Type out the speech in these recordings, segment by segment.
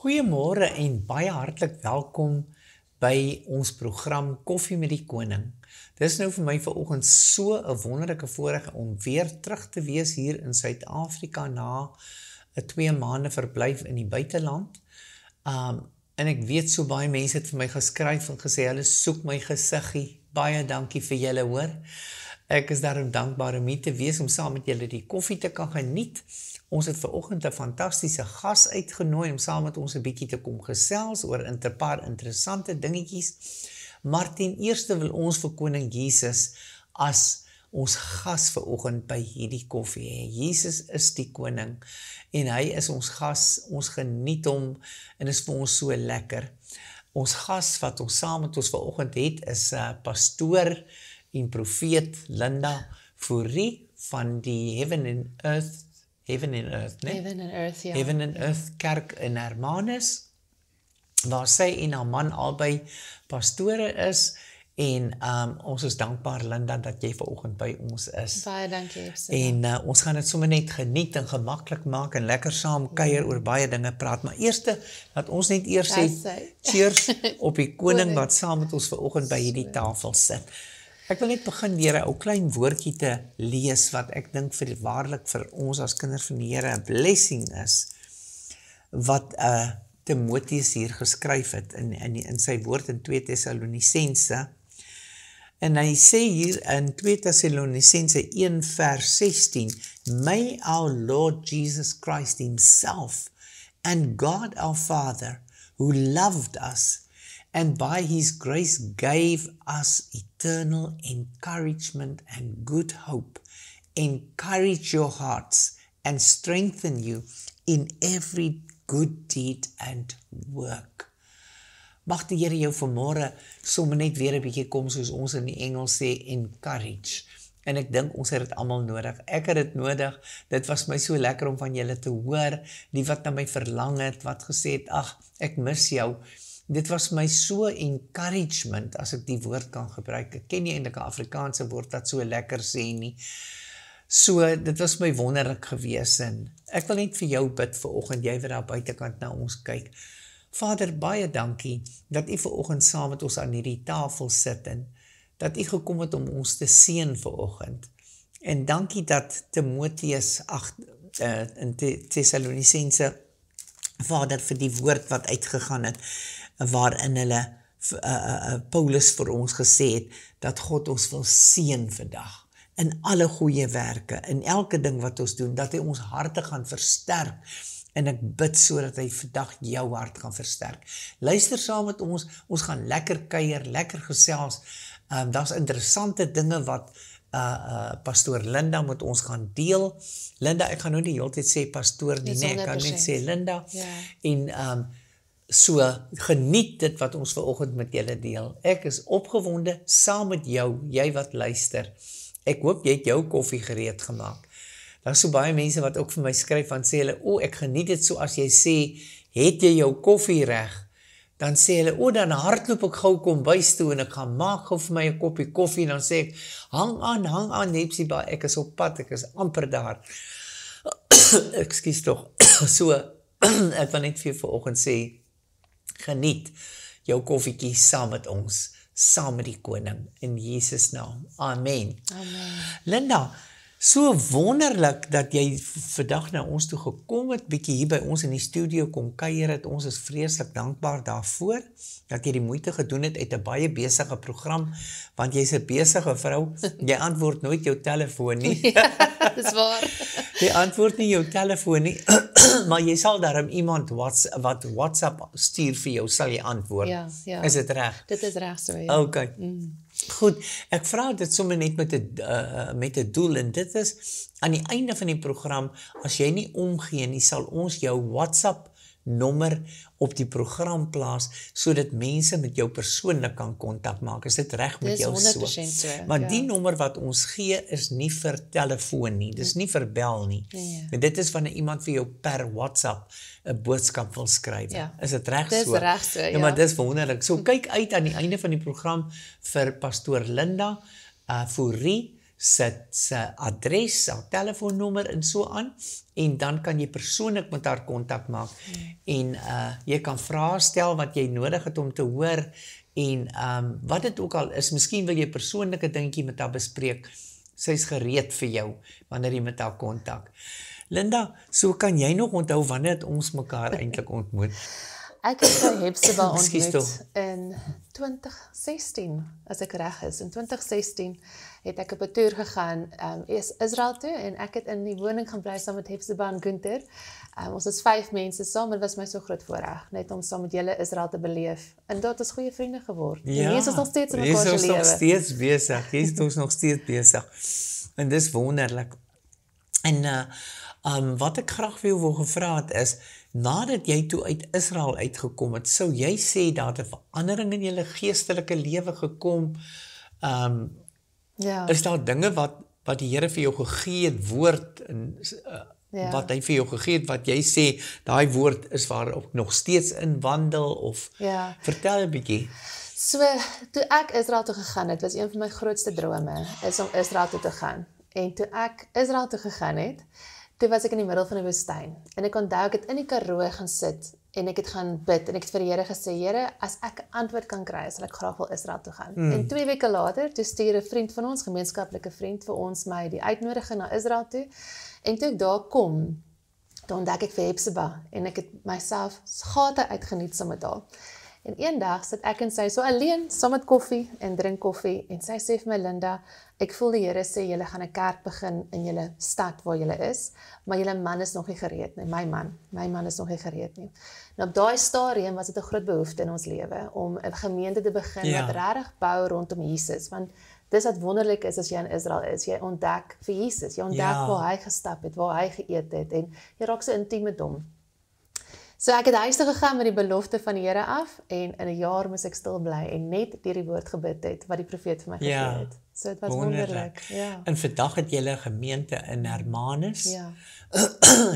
Goeiemôre en baie hartlik welkom by ons program Koffie met die Koning. Dis nou vir my vanoggend so 'n wonderlike voorreg om weer terug te wees hier in Suid-Afrika na 'n 2 maande verblyf in die buiteland. En ek weet so baie mense het vir my geskryf en gesê hulle soek my gesiggie. Baie dankie vir julle, hoor. Ek is daarom dankbaar om hier te wees om saam met julle die koffie te kan geniet. Ons het vanoggend 'n fantastiese gas uitgenooi om saam met ons 'n bietjie te kom gesels oor 'n paar interessante dingetjies. Maar ten eerste wil ons vir Koning Jesus as ons gas vanoggend by hierdie koffie hê. Jesus is die koning en hy is ons gas. Ons geniet hom en is vir ons so lekker. Ons gas wat ons saam met ons vanoggend het is pastoor en profeet Linda Fourie van die Heaven and Earth, né? Heaven and Earth, ja. Heaven and Earth Kerk in Hermanus, waar sy en haar man albei pastore is, en ons is dankbaar, Linda, dat jy vanoggend by ons is. Baie dankie, En ons gaan dit sommer net geniet en gemaklik maak en lekker saam kuier oor baie dinge praat. Maar eerste, laat ons net eers sê, cheers op die koning wat saam met ons vanoggend by hierdie tafel sit. Ek wil net begin deur 'n ou klein woordjie te lees wat ek dink waarlik vir ons as kinders van die Here 'n blessing is, wat Timoteus hier geskryf het in sy woord in 2 Tessalonisense. En hy sê hier in 2 Tessalonisense 1 vers 16, May our Lord Jesus Christ himself and God our Father, who loved us and by his grace gave us eternal encouragement and good hope, encourage your hearts and strengthen you in every good deed and work. Mag die Here jou vanmôre sommer net weer 'n bietjie kom soos ons in die Engels sê, encourage. En ek dink ons het dit almal nodig. Ek het dit nodig. Dit was my so lekker om van julle te hoor, die wat na my verlang het, wat gesê het, ag, ek mis jou. Dit was my so encouragement, as ek die woord kan gebruik. Ek ken nie eintlik 'n Afrikaanse woord wat so lekker sê nie. So, dit was my wonderlik gewees en ek wil net vir jou bid vanoggend, jy wat daar buitekant na ons kyk. Vader, baie dankie dat u vanoggend saam met ons aan hierdie tafel sit en dat u gekom het om ons te seën vanoggend. En dankie dat Timoteus in Tessalonisense, Vader, vir die woord wat uitgegaan het, waarin hulle Paulus vir ons gesê het, dat God ons wil seën vandag. In alle goeie werke, in elke ding wat ons doen, dat hy ons harte gaan versterk. En ek bid sodat hy vandag jou hart gaan versterk. Luister saam met ons gaan lekker kuier, lekker gesels. Daar's interessante dinge wat pastoor Linda met ons gaan deel. Linda, ek gaan nou nie heeltyd sê pastoor nie, nee, ek kan net sê Linda. Ja. En so geniet dit wat ons vanoggend met julle deel. Ek is opgewonde saam met jou, jy wat luister. Ek hoop jy het jou koffie gereed gemaak. Daar is so baie mense wat ook vir my skryf, want sê hulle, ek geniet dit so as jy sê, het jy jou koffie reg? Dan sê hulle, dan hardloop ek gou kombuis toe en ek gaan maak gou vir my 'n koppie koffie en dan sê ek, hang aan, Hepsiba, ek is op pad, ek is amper daar. Ekskuus tog. So, ek wil net vir vanoggend sê, geniet jou koffietjie saam met ons, saam met die koning, in Jesus naam. Amen. Amen. Linda, so wonderlik dat jy vandag na ons toe gekom het, bietjie hier by ons in die studio kom kuier het. Ons is vreeslik dankbaar daarvoor, dat jy die moeite gedoen het uit 'n baie besige program, want jy's 'n besige vrou, jy antwoord nooit jou telefoon nie. Ja, dis waar. Jy antwoord nie jou telefoon nie, maar jy sal daarom iemand wat WhatsApp stuur vir jou, sal jy antwoord. Ja. Is dit reg? Dit is reg so, ja. Okay. Goed, ek vra dit sommer net met 'n doel, en dit is, aan die einde van die program, as jy nie omgee nie, sal ons jou WhatsApp nommer op die program plaas, sodat mense met jou persoonlik kan kontak maak. Is dit reg met jou so? Dis 100% so. Maar ja. die nommer wat ons gee, is nie vir telefoon nie, dis nie vir bel nie. Ja. Dit is wanneer iemand vir jou per WhatsApp 'n boodskap wil skryf. Ja. Is dit reg so? Dis reg so, ja. Ja, maar dis wonderlik. So kyk uit aan die einde van die program vir pastoor Linda Fourie, se adres, haar telefoonnommer en so aan, en dan kan jy persoonlik met haar kontak maak, en jy kan vrae stel wat jy nodig het om te hoor, en wat dit ook al is, miskien wil jy persoonlike dingetjie met haar bespreek, sy is gereed vir jou, wanneer jy met haar kontak. Linda, so kan jy nog onthou wanneer het ons mekaar eintlik ontmoet? Ek het vir Hepzibah ontmoet in 2016, as ek reg is. In 2016 het ek op 'n toer gegaan, Israel toe, en ek het in die woning gaan bly saam met Hepzibah en Gunther. Ons is 5 mense saam, dit was my so groot voorreg, net om saam met julle Israel te beleef. En dat is goeie vriende geword. Ja, en hier is ons nog steeds in mekaar se lewe. Hier is ons nog steeds besig, hier is ons nog steeds besig. En dis wonderlik. En wat ek graag vir jou wil gevra het is, nadat jy toe uit Israel uitgekom het, sou jy sê dat 'n verandering in julle geestelike lewe gekom, is daar dinge wat die Here vir jou gegee het, woord, en wat hy vir jou gegee het, wat jy sê, daai woord is waar ook nog steeds in wandel, of vertel 'n bietjie. So, toe ek Israel toe gegaan het, was een van my grootste drome, is om Israel toe te gaan. En toe ek Israel toe gegaan het, toe was ek in die middel van die woestyn. En ek onthou, ek het in die Karoo gaan sit, en ek het gaan bid, en ek het vir die Here gesê, Here, as ek 'n antwoord kan kry, sal ek graag wil Israel toe gaan. En 2 weke later, toe stuur 'n vriend van ons, gemeenskaplike vriend vir ons, my die uitnodiging na Israel toe. En toe ek daar kom, toe ontdek ek vir Hepzibah, en ek het myself gate uitgeniet saam met haar. En eendag sit ek en sy so alleen, saam met koffie, en drink koffie, en sy sê vir my, Linda, ek voel die Here sê, julle gaan 'n kerk begin in julle stad waar julle is, maar julle man is nog nie gereed nie, my man is nog nie gereed nie. En op daai stadium was dit 'n groot behoefte in ons lewe, om 'n gemeente te begin, wat regtig bou rondom Jesus, want dis wat wonderlik is as jy in Israel is, jy ontdek vir Jesus, jy ontdek waar hy gestap het, waar hy geëet het, en jy raak so intiem met hom. So ek het huis toe gegaan met die belofte van die Here af, en in 'n jaar moes ek stil bly, en net deur die woord gebid het, wat die profeet vir my gegee het. So dit was wonderlik. En vandag het julle 'n gemeente in Hermanus,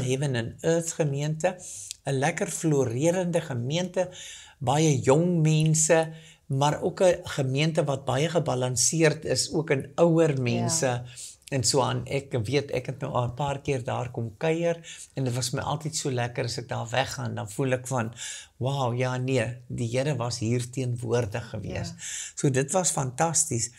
Heaven and Earth gemeente, 'n lekker florerende gemeente, baie jong mense, maar ook 'n gemeente wat baie gebalanseerd is, ook in ouer mense, en so aan. Ek weet, ek het nou al 'n paar keer daar kom kuier, en dit was my altyd so lekker as ek daar weggaan, dan voel ek van, wow, ja nee, die Here was hier teenwoordig gewees. So dit was fantasties.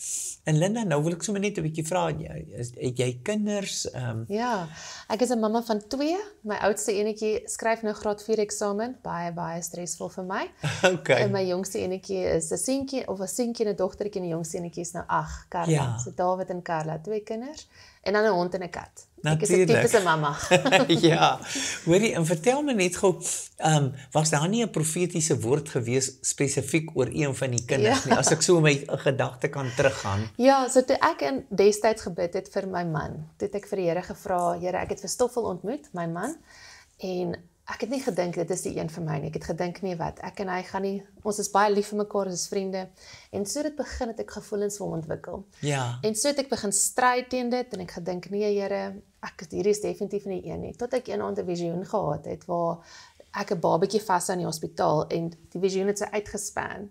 En Linda, nou wil ek sommer net 'n bietjie vra, het jy kinders? Ja, ek is 'n mamma van 2, my oudste enetjie skryf nou graad 4 eksamen, baie stresvol vir my. Okay. En my jongste enetjie is 'n seentjie en 'n dogtertjie, en die jongste enetjie is nou 8, Karla. So David en Karla, 2 kinders, en dan 'n hond en 'n kat. Ek is 'n tipiese mamma. Ja, hoorie, en vertel my net gou, was daar nie 'n profetiese woord gewees spesifiek oor een van die kinders nie, as ek so my gedagte kan teruggaan? Ja, so toe ek in destyds gebid het vir my man, toe het ek vir die Here gevra, Here, ek het vir Stoffel ontmoet, my man, en ek het nie gedink dit is die een vir my nie. Ek het gedink, nee wat, ek en hy gaan nie, ons is baie lief vir mekaar, ons is vriende. En so dit begin het ek gevoelens vir hom ontwikkel. Ja. En so het ek begin stryd teen dit, en ek gedink, nee Here, hierdie is definitief nie een nie. Tot ek eendag 'n visioen gehad het, waar ek 'n babatjie vas aan die hospitaal, en die visioen het sy uitgespan,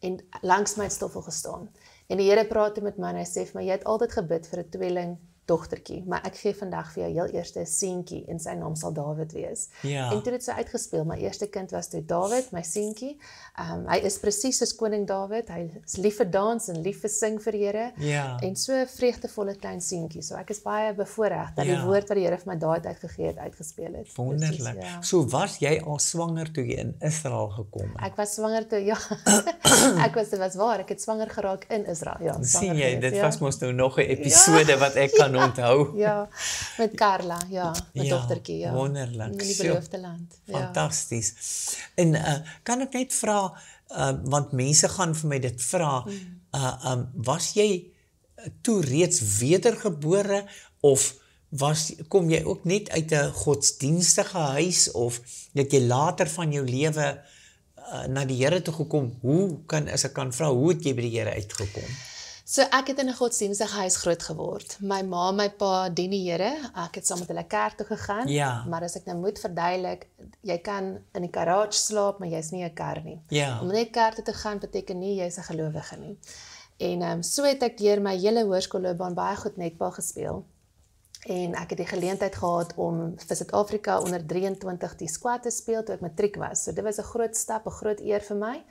en langs my het Stoffel gestaan. En die Here praat met my, en hy sê vir my, jy het altyd gebid vir 'n tweeling dogtertjie, maar ek gee vandag vir jou heel eerste 'n seentjie, en sy naam sal Dawid wees. Ja. En toe het sy uitgespeel, my eerste kind was toe Dawid, my seentjie. Hy is presies soos koning Dawid, hy is lief vir dans en lief vir sing vir die Here, en so 'n vreugdevolle klein seentjie. So ek is baie bevoorreg dat die woord wat die Here vir my daai tyd gegee het, uitgespeel het. Wonderlik. So was jy al swanger toe jy in Israel gekom het? Ek was swanger toe, ja. Dit was waar, ek het swanger geraak in Israel, ja. Sien jy, dit was mos nou nog 'n episode wat ek kan onthou. Ja, met Karla, met dogtertjie, wonderlik. In die beloofde land. Fantasties. En kan ek net vra, want mense gaan vir my dit vra, was jy toe reeds wedergebore, of kom jy ook net uit 'n godsdienstige huis, of het jy later van jou lewe na die Here toe gekom? As ek kan vra, hoe het jy by die Here uitgekom? So ek het in 'n godsdienstige huis groot geword. My ma en my pa dien die Here. Ek het saam met hulle kerk toe gegaan. Ja. Maar as ek nou moet verduidelik, jy kan in die garage slaap, maar jy's nie 'n kar nie. Ja. Om net kerk toe te gaan beteken nie jy's 'n gelowige nie. En so het ek deur my hele hoërskoolloopbaan baie goed netbal gespeel. En ek het die geleentheid gehad om vir Suid-Afrika onder 23 die squad te speel toe ek matriek was. So dit was 'n groot stap, 'n groot eer vir my.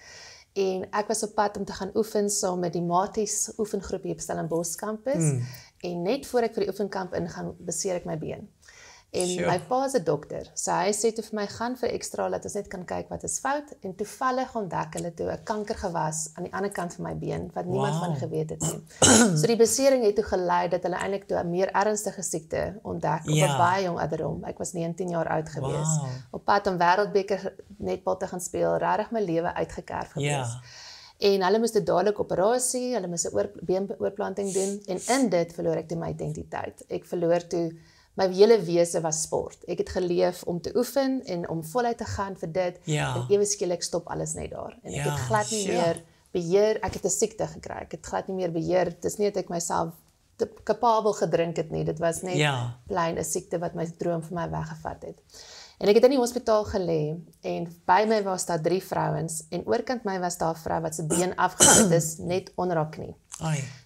En ek was op pad om te gaan oefen saam met die Maties oefengroep hier op Stellenbosch kampus. En net voor ek vir die oefenkamp ingaan, beseer ek my been. En my pa is 'n dokter, so hy sê toe vir my, gaan vir ekstra, laat ons net kan kyk wat is fout. En toevallig ontdek hulle toe 'n kankergewas aan die ander kant van my been, wat niemand van geweet het nie. So die besering het toe gelei dat hulle eintlik toe 'n meer ernstige siekte ontdek op 'n baie jong ouderdom. Ek was 19 jaar oud gewees. Op pad om wêreldbeker netbal te gaan speel, regtig my lewe uitgekerf gewees. En hulle moes dadelik operasie, hulle moes 'n beenoorplanting doen, en in dit verloor ek toe my identiteit. Ek verloor toe my hele wese was sport. Ek het geleef om te oefen en om voluit te gaan vir dit. En ewe skielik stop alles net daar. En ek het glad nie meer beheer, ek het 'n siekte gekry. Ek het glad nie meer beheer. Dit is nie dat ek myself kapabel gedrink het nie. Dit was net plain 'n siekte wat my droom vir my weggevat het. En ek het in die hospitaal gelê en by my was daar 3 vrouens en oorkant my was daar 'n vrou wat se been afgesit is net onder haar knie.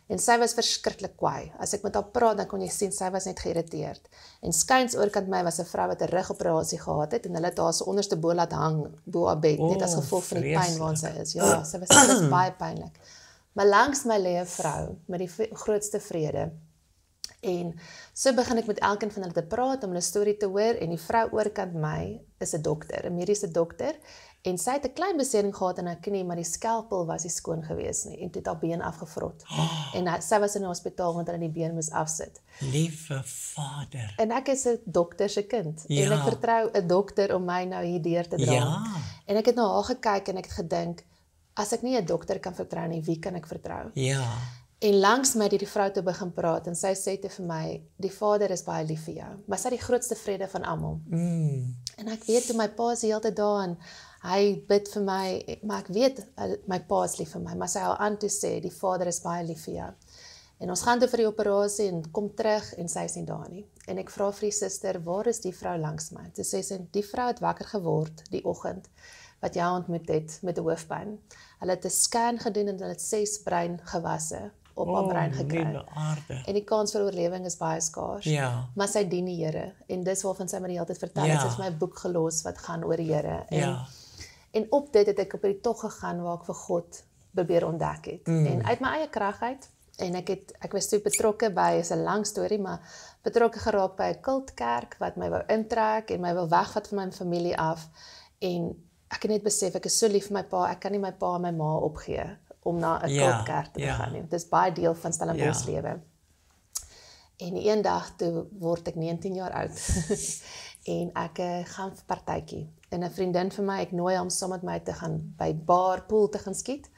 En sy was verskriklik kwaai. As ek met haar praat, dan kon jy sien sy was net geïrriteerd. En skuins oorkant my was 'n vrou wat 'n rugoperasie gehad het en hulle het haar se onderste bo laat hang bo haar bed, net as gevolg van die pyn waar sy is. Ja, sy was baie pynlik. Maar langs my lê 'n vrou met die grootste vrede. En so begin ek met elkeen van hulle te praat om hulle storie te hoor en die vrou oorkant my is 'n dokter, 'n mediese dokter. En sy het 'n klein besering gehad in haar knie, maar die skalpel was nie skoon gewees nie en toe het haar been afgevrot. En sy was in die hospitaal want hulle die been moes afsit. Liewe Vader. En ek is 'n dokter se kind en ek vertrou 'n dokter om my nou hier deur te dra. En ek het na haar gekyk en ek het gedink, as ek nie 'n dokter kan vertrou nie, wie kan ek vertrou? En langs my het die vrou toe begin praat en sy sê te vir my, die Vader is baie lief vir jou, maar sy het die grootste vrede van almal. En ek weet toe my pa is die hele tyd daar en hy bid vir my, maar ek weet my pa is lief vir my, maar sy hou aan toe sê, die Vader is baie lief vir jou. En ons gaan toe vir die operasie en kom terug en sy is nie daar nie. En ek vra vir die suster, waar is die vrou langs my? Toe sê sy, die vrou het wakker geword die oggend wat jy ontmoet het met 'n hoofpyn. Hulle het 'n scan gedoen en hulle het 6 breingewasse op haar brein gekry. En die kans vir oorlewing is baie skaars. Maar sy dien die Here en dis waarvan sy my die hele tyd vertel. Sy het my boek gelos wat gaan oor die Here. En op dit het ek op die tog gegaan waar ek vir God probeer ontdek het. En uit my eie krag uit. En ek was toe betrokke by, is 'n lang storie, maar betrokke geraak by 'n kultkerk wat my wou intrek en my wou wegvat van my familie af. En ek het net besef, ek is so lief vir my pa, ek kan nie my pa en my ma opgee om na 'n kultkerk te gaan nie. Dit is baie deel van Stellenbosch lewe. En een dag toe word ek 19 jaar oud. En ek gaan vir partytjie. En 'n vriendin vir my, ek nooi hom saam met my te gaan by bar pool te gaan skiet.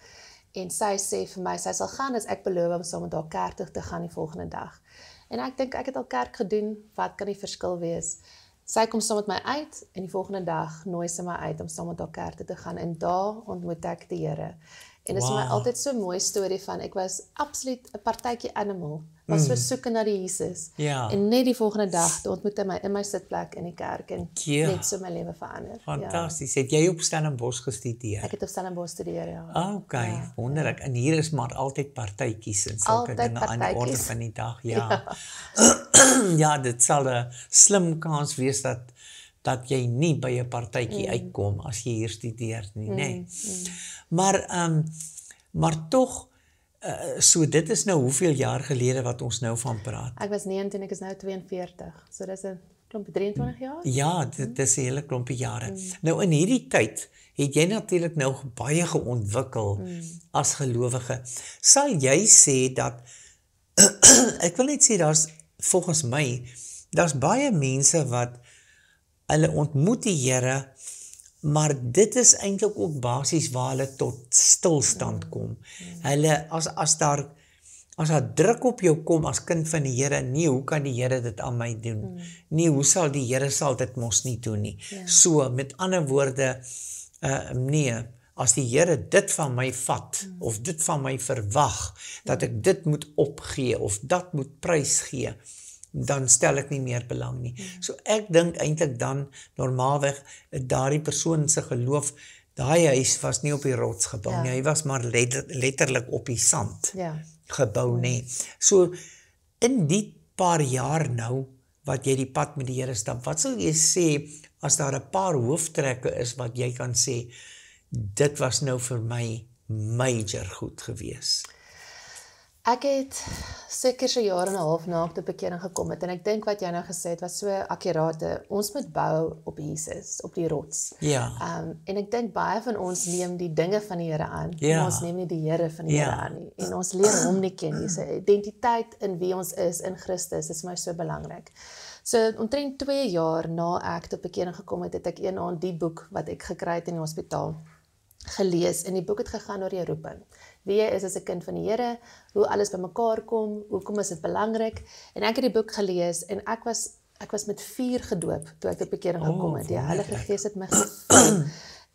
En sy sê vir my, sy sal gaan as ek beloof om saam met haar kerk toe te gaan die volgende dag. En ek dink ek het al kerk gedoen, wat kan die verskil wees? Sy kom saam met my uit en die volgende dag nooi sy my uit om saam met haar kerk toe te gaan en daar ontmoet ek die Here. En dit is vir my altyd so 'n mooi storie van, ek was absoluut 'n partytjie animal, was so soeke na die Jesus. En net die volgende dag, toe ontmoet hy my in my sitplek in die kerk en net so my lewe verander. Fantasties. Het jy op Stellenbosch gestudeer? Ek het op Stellenbosch gestudeer, Wonderlik. En hier is maar altyd partytjies en sulke dinge aan die orde van die dag. Dit sal 'n slim kans wees dat jy nie by 'n partytjie uitkom as jy hier studeer nie, nê? Maar tog, so dit is nou hoeveel jaar gelede wat ons nou van praat? Ek was 19, ek is nou 42, so dis 'n klompie 23 jaar? Ja, dit is 'n hele klompie jare. Nou in hierdie tyd het jy natuurlik nou baie geontwikkel as gelowige. Sal jy sê dat, ek wil net sê, volgens my, daar's baie mense wat hulle ontmoet die Here, maar dit is eintlik ook basies waar hulle tot stilstand kom. Hulle, as daar druk op jou kom as kind van die Here, nee, hoe kan die Here dit aan my doen? Nee, hoe sal die Here dit mos nie doen nie? So, met ander woorde, nee, as die Here dit van my vat, of dit van my verwag, dat ek dit moet opgee, of dat moet prys gee, dan stel ek nie meer belang nie. So ek dink eintlik dan normaalweg daardie persoon se geloof daai huis was nie op die rots gebou nie, hy was maar letterlik op die sand gebou nie. So, in die paar jaar nou, wat jy die pad met die Here stap, wat sal jy sê, as daar 'n paar hooftrekke is, wat jy kan sê, dit was nou vir my major goed gewees? Ek het seker so jaar en 'n half na ek tot bekering gekom het, en ek dink wat jy nou gesê het, was so akkurate. Ons moet bou op Jesus, op die rots. En ek dink baie van ons neem die dinge van die Here aan, maar ons neem nie die Here van die Here aan nie. En ons leer hom nie ken, sy identiteit in wie ons is in Christus, is vir my so belangrik. So, omtrent 2 jaar na ek tot bekering gekom het, het ek een aand die boek wat ek gekry het in die hospitaal gelees, en die boek het gegaan oor jou roeping. Wie jy is as 'n kind van die Here, hoe alles bymekaar kom, hoekom is dit belangrik, en ek het die boek gelees, en ek was met vuur gedoop, toe ek tot bekering gekom het, die Heilige Gees het my gevul,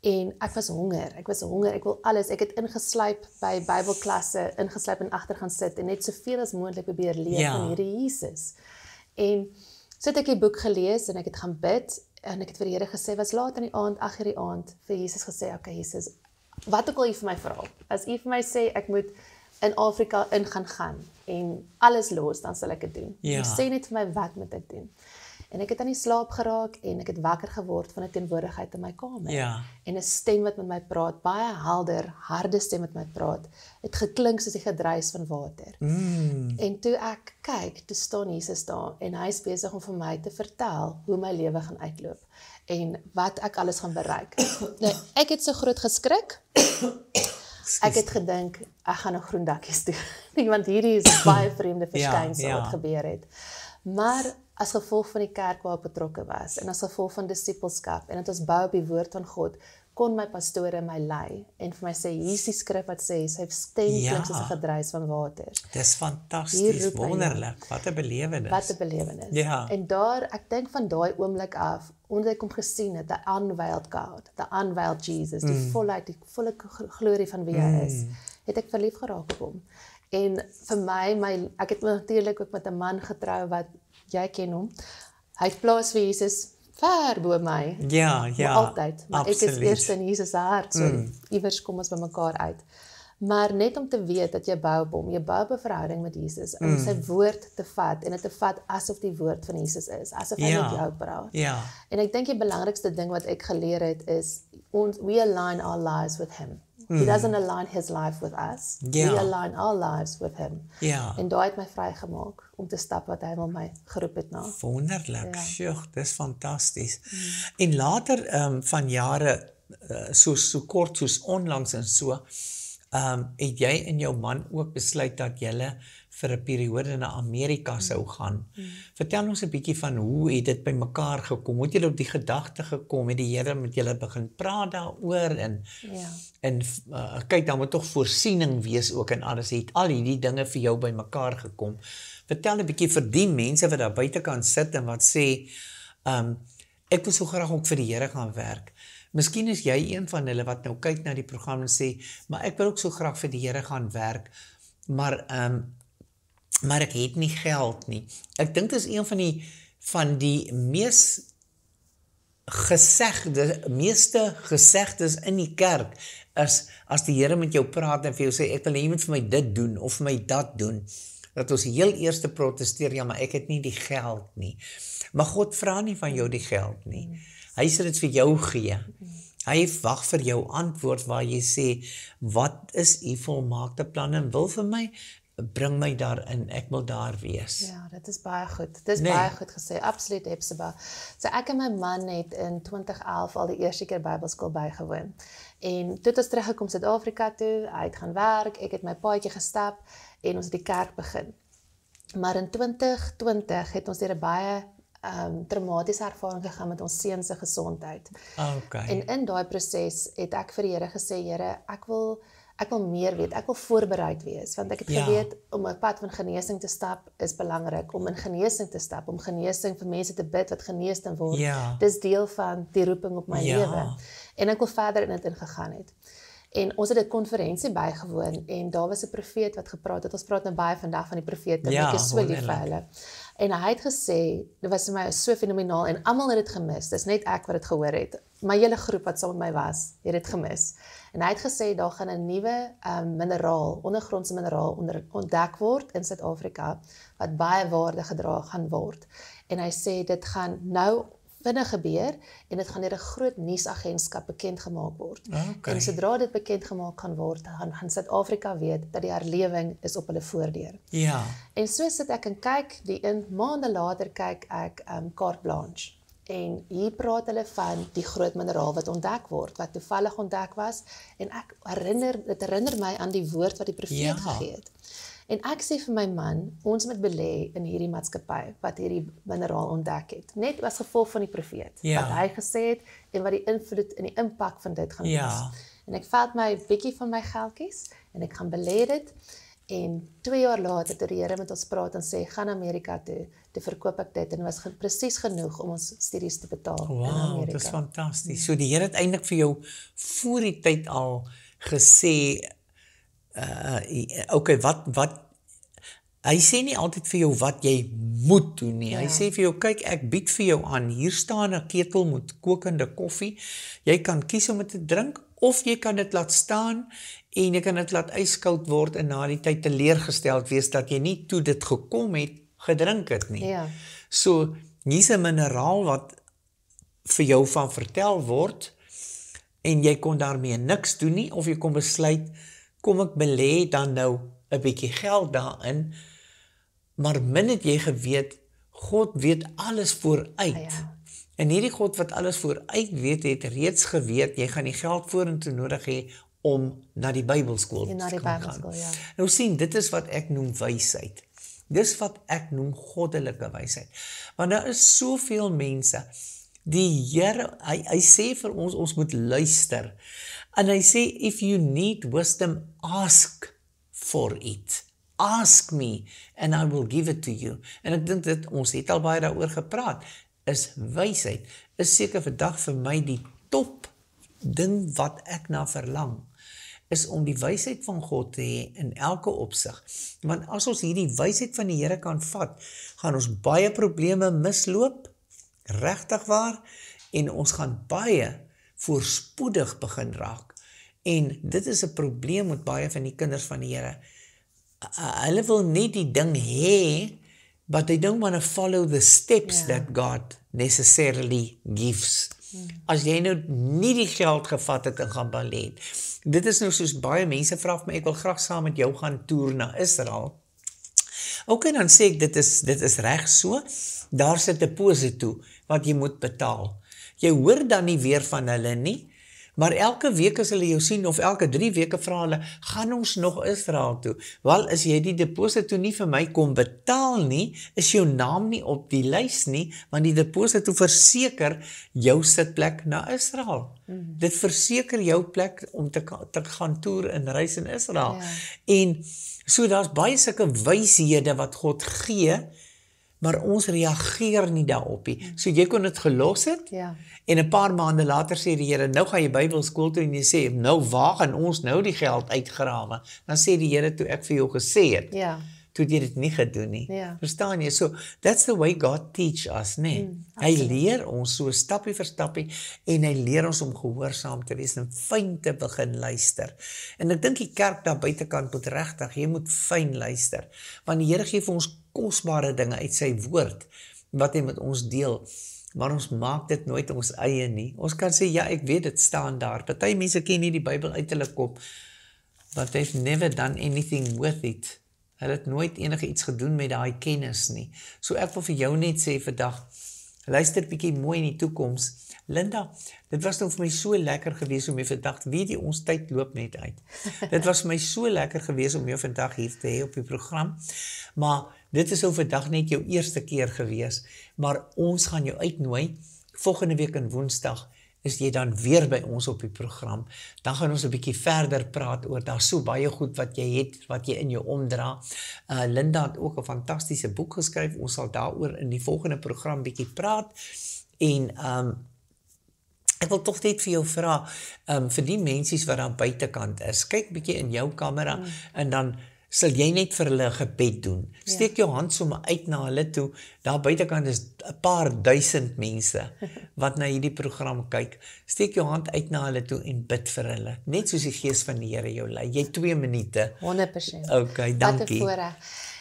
en ek was honger, ek wil alles, ek het ingeslyp by Bybelklasse, ingeslyp en agter gaan sit, en net soveel as moontlik probeer leer van hierdie Jesus, en so het ek die boek gelees, en ek het gaan bid, en ek het vir die Here gesê, was laat in die aand, 8:00 die aand, vir Jesus gesê, okay Jesus, wat ook al u vir my vra, as u vir my sê, ek moet in Afrika gaan, en alles los, dan sal ek dit doen. U sê net vir my, wat moet ek doen? En ek het aan die slaap geraak, en ek het wakker geword van 'n teenwoordigheid in my kamer, en 'n stem wat met my praat, baie helder, harde stem met my praat, het geklink soos die gedruis van water. En toe ek kyk, toe staan Jesus daar, en hy is besig om vir my te vertel, hoe my lewe gaan uitloop, en wat ek alles gaan bereik. Nou, ek het so groot geskrik, ek het gedink, ek gaan 'n groen dakkies doen, want hierdie is 'n baie vreemde verskynsel wat gebeur het. Maar as gevolg van die kerk waar ek betrokke was, en as gevolg van disipelskap, en dat ons bou op die woord van God, kon my pastore my lei, en vir my sê, hier is die skrif wat sê, sy stem klink soos 'n gedruis van water. Dis fantasties, wonderlik, wat 'n belewenis. Wat 'n belewenis. En daar, ek dink van daai oomblik af, omdat ek hom gesien het, the unveiled God, the unveiled Jesus, die volheid, die volle glorie van wie hy is, het ek verlief geraak op hom. En vir my, ek het natuurlik ook met 'n man getrou wat, jy ken hom, hy het plaas vir Jesus ver bo my, maar altyd, maar absoluut. Ek is eers in Jesus se hart, so iewers kom ons by mekaar uit. Maar net om te weet dat jy bou op hom, jy bou op 'n verhouding met Jesus, om sy woord te vat, en dit te vat asof die woord van Jesus is, asof hy met jou praat. En ek dink die belangrikste ding wat ek geleer het is, we align our lives with him. He doesn't align his life with us. We align our lives with him. En daai het my vrygemaak om te stap wat hy wil my geroep het na. Wonderlik, dis fantasties. En later van jare, so kort soos onlangs en so, het jy en jou man ook besluit dat julle vir 'n periode na Amerika sou gaan. Vertel ons 'n bietjie van hoe het dit by mekaar gekom? Hoe het julle op die gedagte gekom? Het die Here met julle begin praat daaroor en kyk, dan moet tog voorsiening wees ook en alles. Het al hierdie dinge vir jou by mekaar gekom. Vertel 'n bietjie vir die mense wat daar buite kan sit en wat sê, ek wil so graag ook vir die Here gaan werk. Miskien is jy een van hulle wat nou kyk na die program en sê, maar ek wil ook so graag vir die Here gaan werk, maar ek het nie geld nie. Ek dink dit is een van die meeste gesegdes in die kerk, as die Here met jou praat en vir jou sê, ek wil jy moet vir my dit doen, of vir my dat doen, dat ons heel eerste protesteer, ja, maar ek het nie die geld nie. Maar God vra nie van jou die geld nie. Hy sal dit vir jou gee. Hy wag vir jou antwoord waar jy sê, wat is u volmaakte plan en wil vir my? Bring my daarin, ek wil daar wees. Ja, dit is baie goed. Dit is baie goed gesê, absoluut Hepzibah. So ek en my man het in 2011 al die eerste keer Bybelskool bygewoon. En toe het ons teruggekom Suid-Afrika toe, hy het gaan werk, ek het my paadjie gestap en ons het die kerk begin. Maar in 2020 het ons deur 'n baie traumatiese ervaring gegaan met ons seun se gesondheid. En in daai proses het ek vir die Here gesê, Here, ek wil meer weet, ek wil voorbereid wees, want ek het geweet, om 'n pad van genesing te stap, is belangrik, om in genesing te stap, om genesing vir mense te bid, wat genees kan word, dis deel van die roeping op my lewe, en ek wil verder in dit ingegaan het. En ons het 'n konferensie bygewoon en daar was 'n profeet wat gepraat het. Ons praat nou baie vandag van die profete, Ja, ek is so lief vir wonderlik. hulle. En hy het gesê, dit was vir my so fenomenaal en almal het dit gemis. Dis net ek wat dit gehoor het. My hele groep wat saam met my was, het dit gemis. En hy het gesê daar gaan 'n nuwe mineraal, ondergrondse mineraal ontdek word in Suid-Afrika wat baie waarde gedra gaan word. En hy sê dit gaan nou vinnig gebeur en dit gaan deur 'n groot nuusagentskap bekend gemaak word. Okay. En sodra dit bekend gemaak gaan word, gaan Suid-Afrika weet dat die herlewing is op hulle voordeur. Ja, En so sit ek en kyk, maande later kyk ek Carte Blanche. En hier praat hulle van die groot mineraal wat ontdek word, wat toevallig ontdek was. En dit herinner my aan die woord wat die profeet gegee het. En ek sê vir my man, ons moet belê in hierdie maatskappy wat hierdie mineraal ontdek het. Net as gevolg van die profeet, wat hy gesê het en wat die invloed en die impak van dit gaan wees. En ek vat my bietjie van my geldjies en ek gaan belê dit. En 2 jaar later, toe die Here met ons praat en sê, gaan Amerika toe verkoop ek dit. En dit was presies genoeg om ons studies te betaal in Amerika. Dit is fantasties. So die Here het eintlik vir jou voor die tyd al gesê, okay, wat hy sê nie altyd vir jou wat jy moet doen nie. Hy sê vir jou, kyk, ek bied vir jou aan, hier staan 'n ketel met kokende koffie. Jy kan kies om dit te drink of jy kan dit laat staan en jy kan dit laat yskoud word en na die tyd teleurgesteld wees dat jy nie toe dit gekom het gedrink het nie. Ja. So hier's 'n mineraal wat vir jou van vertel word en jy kon daarmee niks doen nie of jy kon besluit kom ek belê dan nou 'n bietjie geld daarin, maar min het jy geweet God weet alles vooruit. Ja. En hierdie God wat alles vooruit weet, het reeds geweet jy gaan die geld vorentoe nodig hê om na die Bybelskool te gaan. Ja. Nou sien, dit is wat ek noem wysheid. Dis wat ek noem goddelike wysheid. Want daar is soveel mense, die Here, hy sê vir ons, ons moet luister. En hy sê, if you need wisdom, ask for it. Ask me and I will give it to you. En ek dink dit, ons het al baie daaroor gepraat, is wysheid, is seker vandag vir my die top ding wat ek na verlang, is om die wysheid van God te hê in elke opsig. Want as ons hierdie wysheid van die Here kan vat, gaan ons baie probleme misloop, regtig waar, en ons gaan baie voorspoedig begin raak. En dit is 'n probleem met baie van die kinders van die Here. Hulle wil net die ding hê, but they don't want to follow the steps that God necessarily gives. As jy nou nie die geld gevat het en gaan belê het. Dit is nou soos baie mense vra vir my, ek wil graag saam met jou gaan toer na Israel. Ok, dan sê ek, dit is reg so, daar sit 'n deposito wat jy moet betaal. Jy hoor dan nie weer van hulle nie, maar elke week as hulle jou sien, of elke 3 weke vra hulle, gaan ons nog Israel toe? Wel, as jy die deposito nie vir my kom betaal nie, is jou naam nie op die lys nie, want die deposito verseker jou sitplek na Israel. Dit verseker jou plek om te gaan toer en reis in Israel. En so daar's baie sulke wyshede wat God gee, maar ons reageer nie daarop nie. So jy kon dit gelos het, en 'n paar maande later sê die Here, nou gaan jy Bybelskool toe, en jy sê, nou waar gaan ons nou die geld uitgrawe? Dan sê die Here, toe ek vir jou gesê het, toe jy dit nie gedoen nie. Verstaan jy? So, that's the way God teach us, nee. Hy leer ons so stappie vir stappie, en hy leer ons om gehoorsaam te wees, en fyn te begin luister. En ek dink die kerk daar buitekant moet regtig, jy moet fyn luister, want die Here gee vir ons kosbare dinge uit sy woord, wat hy met ons deel, maar ons maak dit nooit ons eie nie. Ons kan sê, ja, ek weet dit staan daar. Party mense ken nie die Bybel uit hulle kop, but they've never done anything with it. Hulle het nooit enige iets gedoen met daai kennis nie. So ek wil vir jou net sê vandag, luister bietjie mooi in die toekoms. Linda, dit was nou vir my so lekker gewees om jou vandag, weet jy, ons tyd loop net uit. Dit was vir my so lekker gewees om jou vandag hier te hê op die program, maar dit is nou vandag net jou eerste keer gewees, maar ons gaan jou uitnooi, volgende week in Woensdag, is jy dan weer by ons op die program, dan gaan ons 'n bietjie verder praat oor, daar so baie goed wat jy het, wat jy in jou omdra. Linda het ook 'n fantastiese boek geskryf, ons sal daaroor in die volgende program bietjie praat, en Ek wil tog net vir jou vra, vir die mensies wat daar buitekant is, kyk bietjie in jou kamera en dan sal jy net vir hulle 'n gebed doen. Steek jou hand sommer uit na hulle toe. Daar buitekant is 'n paar duisend mense wat na hierdie program kyk. Steek jou hand uit na hulle toe en bid vir hulle. Net soos die Gees van die Here jou lei. Jy 2 minute. 100%. Okay, dankie. Wat 'n voorreg.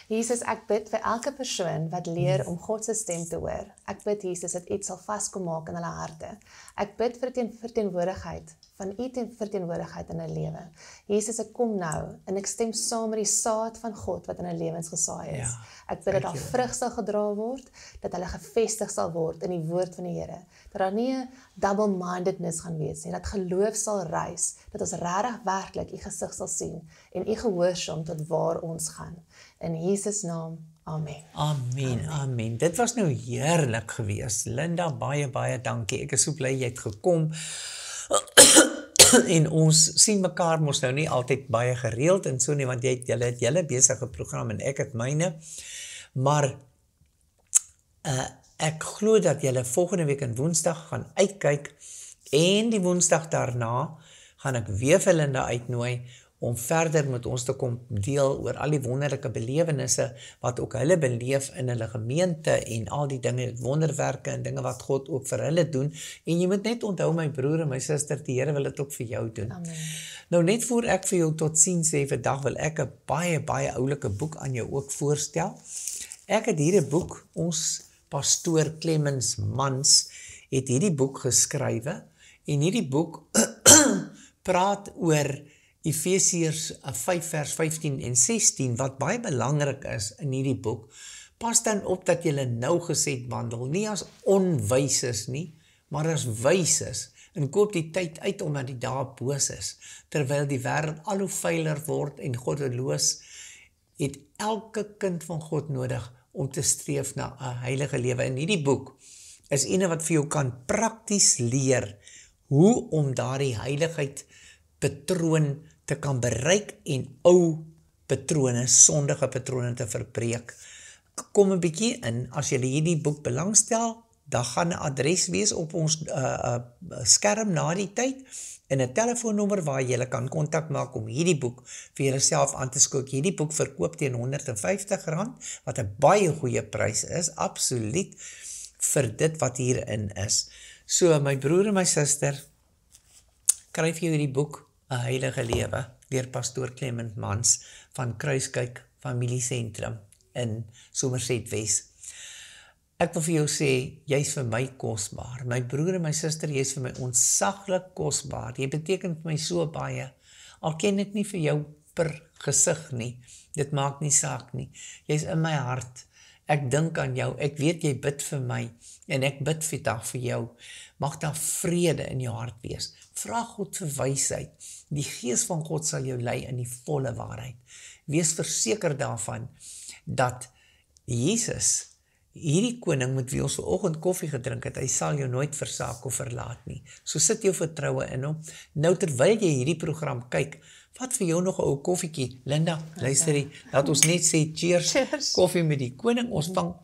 Jesus, ek bid vir elke persoon wat leer om God se stem te hoor. Ek bid Jesus dat iets sal vaskom maak in hulle harte. Ek bid vir verteenwoordigheid van u verteenwoordigheid in 'n lewe. Jesus, ek kom nou en ek stem saam met die saad van God wat in hulle lewens gesaai is. Ja, ek bid dat daar vrug sal gedra word, dat hulle gevestig sal word in die woord van die Here. Dat daar nie 'n double-mindedness gaan wees nie, dat geloof sal rys, dat ons regtig werklik u gesig sal sien en u gehoorsaam tot waar ons gaan. In Jesus naam, amen. Amen, amen. Dit was nou heerlik geweest. Linda, baie, baie dankie. Ek is so bly jy het gekom. En ons sien mekaar mos nou nie altyd baie gereeld en so nie, want julle het julle besige program en ek het myne. Maar ek glo dat julle volgende week in Woensdag gaan uitkyk en die Woensdag daarna gaan ek weer vir Linda uitnooi om verder met ons te kom deel oor al die wonderlike belewennisse wat ook hulle beleef in hulle gemeente en al die dinge, wonderwerke en dinge wat God ook vir hulle doen. En jy moet net onthou, my broer en my suster, die Here wil dit ook vir jou doen. Amen. Nou net voor ek vir jou totsiens sê vandag, wil ek 'n baie, baie oulike boek aan jou ook voorstel. Ek het hier 'n boek, ons pastoor Clemens Mans het hierdie boek geskrywe en hierdie boek praat oor Efesiërs 5 vers 15 en 16, wat baie belangrik is in hierdie boek. Pas dan op dat julle nougeset wandel, nie as onwyses nie, maar as wyses, en koop die tyd uit omdat die dae boos is, terwyl die wêreld al hoe vuiler word en goddeloos, het elke kind van God nodig om te streef na 'n heilige lewe. In hierdie boek is ene wat vir jou kan prakties leer hoe om daardie heiligheid patroon te kan bereik en ou patrone, sondige patrone te verbreek. Kom 'n bietjie in, as jy hierdie boek belangstel, dan gaan 'n adres wees op ons skerm na die tyd en 'n telefoonnommer waar jy kan kontak maak om hierdie boek vir jouself aan te skook. Hierdie boek verkoop teen R150, wat 'n baie goeie prys is, absoluut, vir dit wat hierin is. So, my broer en my suster, kry vir jou hierdie boek, 'n heilige lewe, deur pastoor Clemens Mans van Kruiskyk Familiesentrum in Somerset Wes. Ek wil vir jou sê, jy's vir my kosbaar. My broer en my suster, jy's vir my ontsaglik kosbaar. Jy beteken vir my so baie. Al ken ek nie vir jou per gesig nie. Dit maak nie saak nie. Jy's in my hart. Ek dink aan jou. Ek weet jy bid vir my en ek bid vandag vir jou. Mag daar vrede in jou hart wees. Vra God vir wysheid. Die Gees van God sal jou lei in die volle waarheid. Wees verseker daarvan dat Jesus, hierdie koning met wie ons vanoggend koffie gedrink het, hy sal jou nooit versaak of verlaat nie. So sit jou vertroue in hom. Nou terwyl jy hierdie program kyk, vat vir jou nog 'n ou koffietjie. Linda, luister hier, laat ons net sê cheers. Koffie met die koning. Ons vang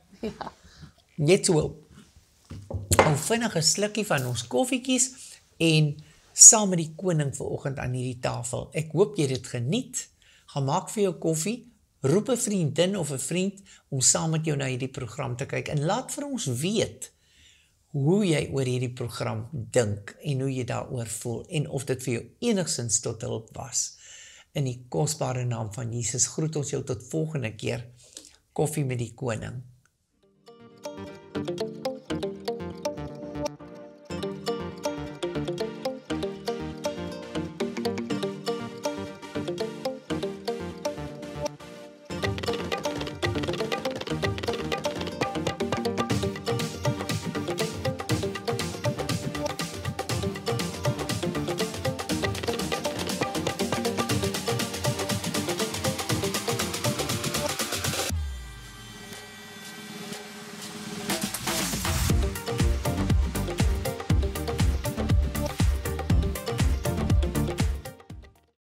net so 'n vinnige slukkie van ons koffietjies en saam met die koning vanoggend aan hierdie tafel. Ek hoop jy dit geniet. Gaan maak vir jou koffie, roep 'n vriendin of 'n vriend om saam met jou na hierdie program te kyk en laat vir ons weet hoe jy oor hierdie program dink en hoe jy daaroor voel en of dit vir jou enigsins tot hulp was. In die kosbare naam van Jesus groet ons jou tot volgende keer. Koffie met die koning.